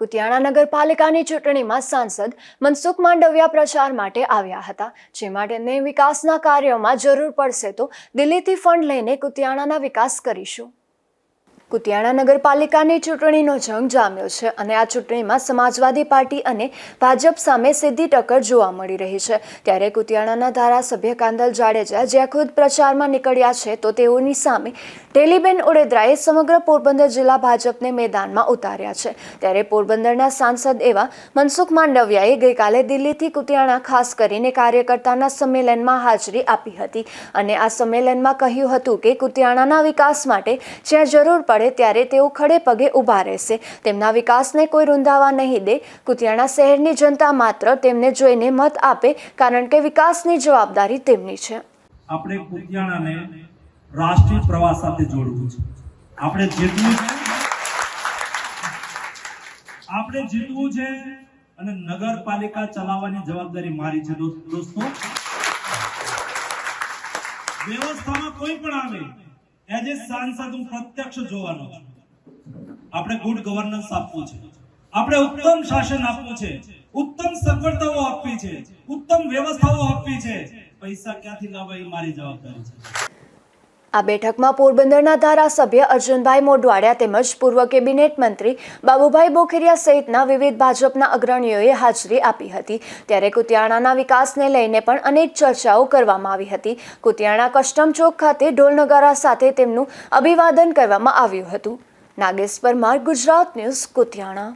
કુતિયાણા નગરપાલિકાની ચૂંટણીમાં સાંસદ મનસુખ માંડવિયા પ્રચાર માટે આવ્યા હતા, જેમાં તેમને વિકાસના કાર્યોમાં જરૂર પડશે તો દિલ્હીથી ફંડ લઈને કુતિયાણાના વિકાસ કરીશું। કુતિયાણા નગરપાલિકાની ચૂંટણીનો જંગ જામ્યો છે અને આ ચૂંટણીમાં સમાજવાદી પાર્ટી અને ભાજપ સામે સીધી ટક્કર જોવા મળી રહી છે। ત્યારે કુતિયાણાના ધારાસભ્ય કાંદલ જાડેજા જ્યાં ખુદ પ્રચારમાં નીકળ્યા છે તો તેઓની સામે ટેલીબેન ઉડેદરાએ સમગ્ર પોરબંદર જિલ્લા ભાજપને મેદાનમાં ઉતાર્યા છે। ત્યારે પોરબંદરના સાંસદ એવા મનસુખ માંડવિયાએ ગઈકાલે દિલ્હીથી કુતિયાણા ખાસ કરીને કાર્યકર્તાના સંમેલનમાં હાજરી આપી હતી અને આ સંમેલનમાં કહ્યું હતું કે કુતિયાણાના વિકાસ માટે જ્યાં જરૂર પડે ત્યારે તેઓ ખડે પગે ઊભા રહેશે, તેમના વિકાસને કોઈ રૂંધાવા નહીં દે। કુતિયાણા શહેરની જનતા માત્ર તેમને જોઈને મત આપે કારણ કે વિકાસની જવાબદારી તેમની છે। આપણે કુતિયાણાને રાષ્ટ્રીય પ્રવાસ સાથે જોડવું છે, આપણે જીતવું છે અને નગરપાલિકા ચલાવવાની જવાબદારી મારી છે। દોસ્તો, વ્યવસ્થામાં કોઈ પણ આવે એઝ એ સાંસદ હું પ્રત્યક્ષ જોવાનો છું। આપણે ગુડ ગવર્નન્સ આપવું છે, આપણે ઉત્તમ શાસન આપવું છે, ઉત્તમ સગવડતાઓ આપવી છે, ઉત્તમ વ્યવસ્થાઓ આપવી છે। પૈસા ક્યાંથી લાવવા એ મારી જવાબદારી છે। આ બેઠકમાં પોરબંદરના ધારાસભ્ય અર્જુનભાઈ મોઢવાડિયા તેમજ પૂર્વ કેબિનેટ મંત્રી બાબુભાઈ બોખીરિયા સહિતના વિવિધ ભાજપના અગ્રણીઓએ હાજરી આપી હતી। ત્યારે કુતિયાણાના વિકાસને લઈને પણ અનેક ચર્ચાઓ કરવામાં આવી હતી। કુતિયાણા કસ્ટમ ચોક ખાતે ઢોલ નગારા સાથે તેમનું અભિવાદન કરવામાં આવ્યું હતું। નાગેશ પરમાર, ગુજરાત ન્યૂઝ, કુતિયાણા।